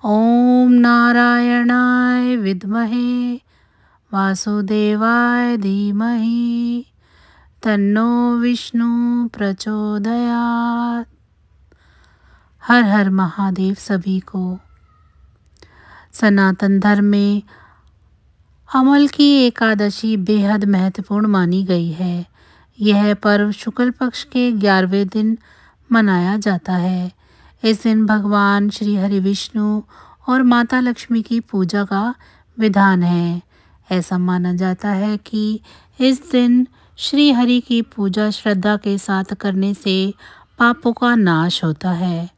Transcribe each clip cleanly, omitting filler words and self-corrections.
ओम नारायणाय विद्महे वासुदेवाय धीमहि तन्नो विष्णु प्रचोदयात्। हर हर महादेव सभी को। सनातन धर्म में अमल की एकादशी बेहद महत्वपूर्ण मानी गई है। यह पर्व शुक्ल पक्ष के 11वें दिन मनाया जाता है। इस दिन भगवान श्री हरि विष्णु और माता लक्ष्मी की पूजा का विधान है। ऐसा माना जाता है कि इस दिन श्री हरि की पूजा श्रद्धा के साथ करने से पापों का नाश होता है,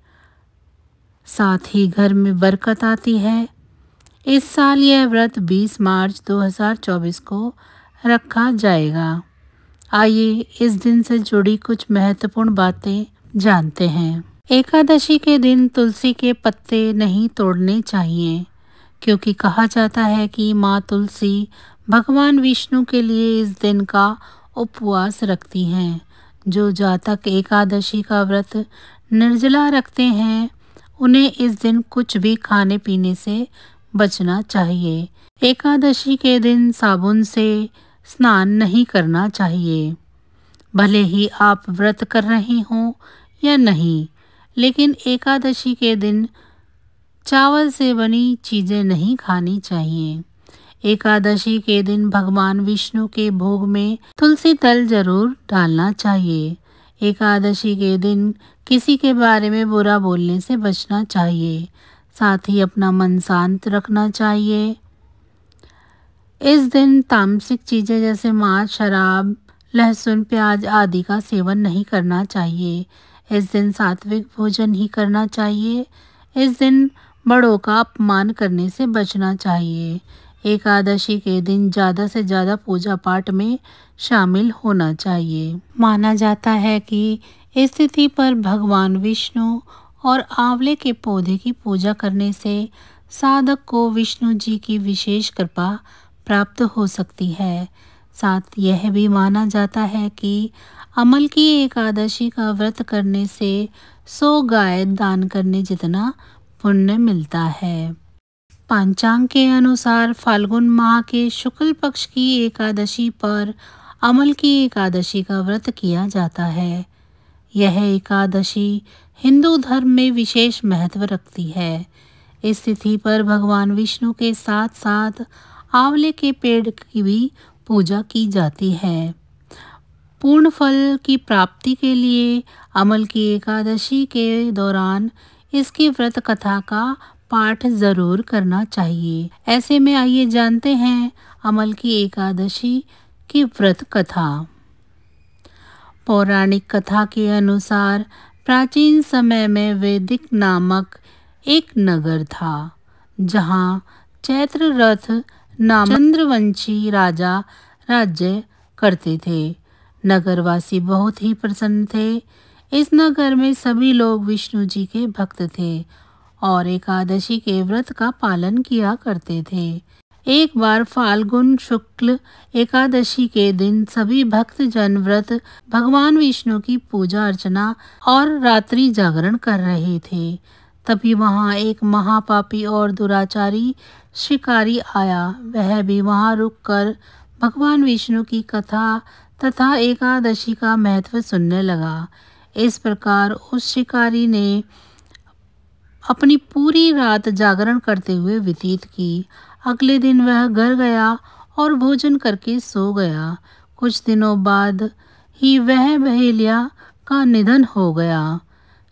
साथ ही घर में बरकत आती है। इस साल यह व्रत 20 मार्च 2024 को रखा जाएगा। आइए इस दिन से जुड़ी कुछ महत्वपूर्ण बातें जानते हैं। एकादशी के दिन तुलसी के पत्ते नहीं तोड़ने चाहिए, क्योंकि कहा जाता है कि माँ तुलसी भगवान विष्णु के लिए इस दिन का उपवास रखती हैं। जो जातक एकादशी का व्रत निर्जला रखते हैं, उन्हें इस दिन कुछ भी खाने पीने से बचना चाहिए। एकादशी के दिन साबुन से स्नान नहीं करना चाहिए। भले ही आप व्रत कर रहे हों या नहीं, लेकिन एकादशी के दिन चावल से बनी चीज़ें नहीं खानी चाहिए। एकादशी के दिन भगवान विष्णु के भोग में तुलसी दल जरूर डालना चाहिए। एकादशी के दिन किसी के बारे में बुरा बोलने से बचना चाहिए, साथ ही अपना मन शांत रखना चाहिए। इस दिन तामसिक चीज़ें जैसे मांस, शराब, लहसुन, प्याज आदि का सेवन नहीं करना चाहिए। इस दिन सात्विक भोजन ही करना चाहिए। इस दिन बड़ों का अपमान करने से बचना चाहिए। एकादशी के दिन ज़्यादा से ज़्यादा पूजा पाठ में शामिल होना चाहिए। माना जाता है कि इस तिथि पर भगवान विष्णु और आंवले के पौधे की पूजा करने से साधक को विष्णु जी की विशेष कृपा प्राप्त हो सकती है। साथ यह भी माना जाता है कि अमल की एकादशी का व्रत करने से 100 गाय दान करने जितना पुण्य मिलता है। पंचांग के अनुसार फाल्गुन माह के शुक्ल पक्ष की एकादशी पर अमल की एकादशी का व्रत किया जाता है। यह एकादशी हिंदू धर्म में विशेष महत्व रखती है। इस तिथि पर भगवान विष्णु के साथ साथ आंवले के पेड़ की भी पूजा की जाती है। पूर्ण फल की प्राप्ति के लिए अमल की एकादशी के दौरान इसकी व्रत कथा का पाठ जरूर करना चाहिए। ऐसे में आइए जानते हैं अमल की एकादशी की व्रत कथा। पौराणिक कथा के अनुसार प्राचीन समय में वैदिक नामक एक नगर था, जहां चैत्ररथ नामक चंद्रवंशी राजा राज्य करते थे। नगरवासी बहुत ही प्रसन्न थे। इस नगर में सभी लोग विष्णु जी के भक्त थे और एकादशी के व्रत का पालन किया करते थे। एक बार फाल्गुन शुक्ल एकादशी के दिन सभी भक्त जन व्रत भगवान विष्णु की पूजा अर्चना और रात्रि जागरण कर रहे थे। तभी वहां एक महापापी और दुराचारी शिकारी आया। वह भी वहां रुककर भगवान विष्णु की कथा तथा एकादशी का महत्व सुनने लगा। इस प्रकार उस शिकारी ने अपनी पूरी रात जागरण करते हुए व्यतीत की। अगले दिन वह घर गया और भोजन करके सो गया। कुछ दिनों बाद ही वह बहेलिया का निधन हो गया।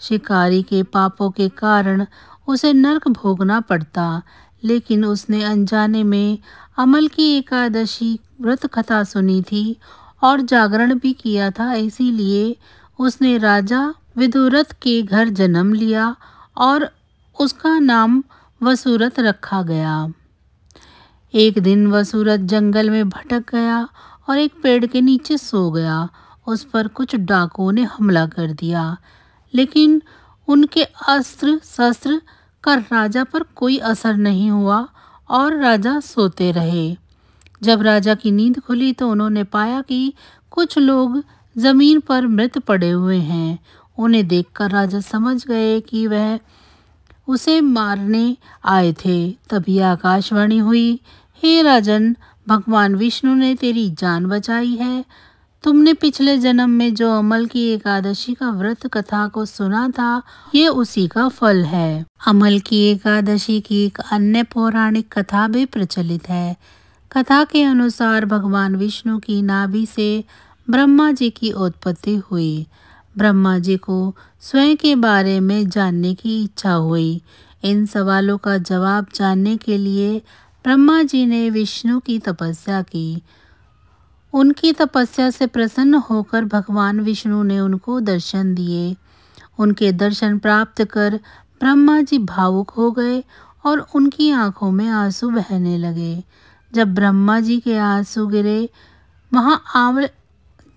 शिकारी के पापों के कारण उसे नरक भोगना पड़ता, लेकिन उसने अनजाने में अमल की एकादशी व्रत कथा सुनी थी और जागरण भी किया था। इसीलिए उसने राजा विदुरथ के घर जन्म लिया और उसका नाम वसुरथ रखा गया। एक दिन वसुरथ जंगल में भटक गया और एक पेड़ के नीचे सो गया। उस पर कुछ डाकुओं ने हमला कर दिया, लेकिन उनके अस्त्र शस्त्र का राजा पर कोई असर नहीं हुआ और राजा सोते रहे। जब राजा की नींद खुली तो उन्होंने पाया कि कुछ लोग जमीन पर मृत पड़े हुए हैं। उन्हें देखकर राजा समझ गए कि वह उसे मारने आए थे। तभी आकाशवाणी हुई, हे राजन, भगवान विष्णु ने तेरी जान बचाई है। तुमने पिछले जन्म में जो अमल की एकादशी का व्रत कथा को सुना था, ये उसी का फल है। अमल की एकादशी की एक अन्य पौराणिक कथा भी प्रचलित है। कथा के अनुसार भगवान विष्णु की नाभि से ब्रह्मा जी की उत्पत्ति हुई। ब्रह्मा जी को स्वयं के बारे में जानने की इच्छा हुई। इन सवालों का जवाब जानने के लिए ब्रह्मा जी ने विष्णु की तपस्या की। उनकी तपस्या से प्रसन्न होकर भगवान विष्णु ने उनको दर्शन दिए। उनके दर्शन प्राप्त कर ब्रह्मा जी भावुक हो गए और उनकी आंखों में आंसू बहने लगे। जब ब्रह्मा जी के आंसू गिरे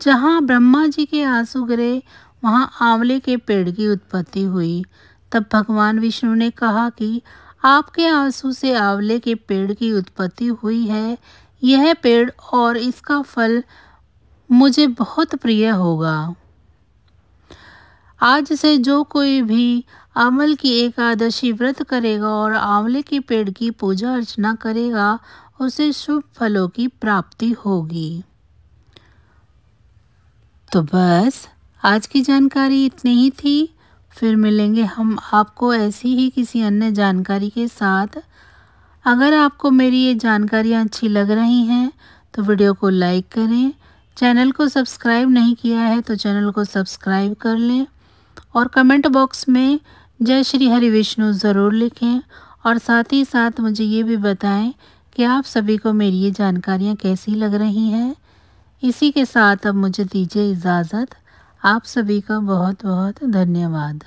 जहाँ ब्रह्मा जी के आंसू गिरे वहाँ आंवले के पेड़ की उत्पत्ति हुई। तब भगवान विष्णु ने कहा कि आपके आंसू से आंवले के पेड़ की उत्पत्ति हुई है। यह पेड़ और इसका फल मुझे बहुत प्रिय होगा। आज से जो कोई भी अमल की एकादशी व्रत करेगा और आंवले के पेड़ की पूजा अर्चना करेगा, उसे शुभ फलों की प्राप्ति होगी। तो बस आज की जानकारी इतनी ही थी। फिर मिलेंगे हम आपको ऐसी ही किसी अन्य जानकारी के साथ। अगर आपको मेरी ये जानकारियाँ अच्छी लग रही हैं तो वीडियो को लाइक करें। चैनल को सब्सक्राइब नहीं किया है तो चैनल को सब्सक्राइब कर लें और कमेंट बॉक्स में जय श्री हरि विष्णु ज़रूर लिखें। और साथ ही साथ मुझे ये भी बताएं कि आप सभी को मेरी ये जानकारियाँ कैसी लग रही हैं। इसी के साथ अब मुझे दीजिए इजाज़त। आप सभी का बहुत बहुत धन्यवाद।